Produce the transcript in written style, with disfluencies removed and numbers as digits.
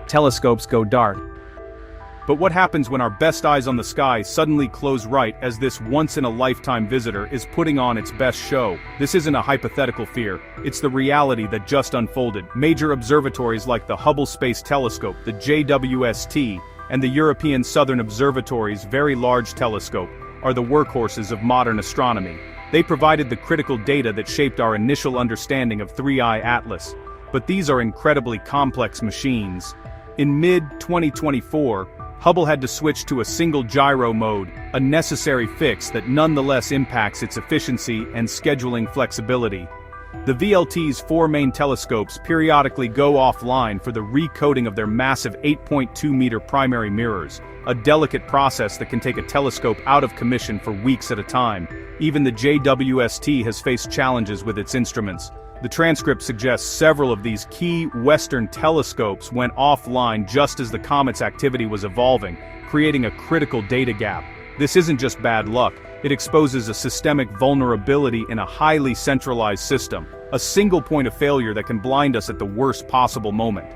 telescopes go dark. But what happens when our best eyes on the sky suddenly close right as this once-in-a-lifetime visitor is putting on its best show? This isn't a hypothetical fear, it's the reality that just unfolded. Major observatories like the Hubble Space Telescope, the JWST, and the European Southern Observatory's Very Large Telescope are the workhorses of modern astronomy. They provided the critical data that shaped our initial understanding of 3i Atlas. But these are incredibly complex machines. In mid-2024, Hubble had to switch to a single-gyro mode, a necessary fix that nonetheless impacts its efficiency and scheduling flexibility. The VLT's four main telescopes periodically go offline for the recoding of their massive 8.2-meter primary mirrors, a delicate process that can take a telescope out of commission for weeks at a time. Even the JWST has faced challenges with its instruments. The transcript suggests several of these key Western telescopes went offline just as the comet's activity was evolving, creating a critical data gap. This isn't just bad luck, it exposes a systemic vulnerability in a highly centralized system, a single point of failure that can blind us at the worst possible moment.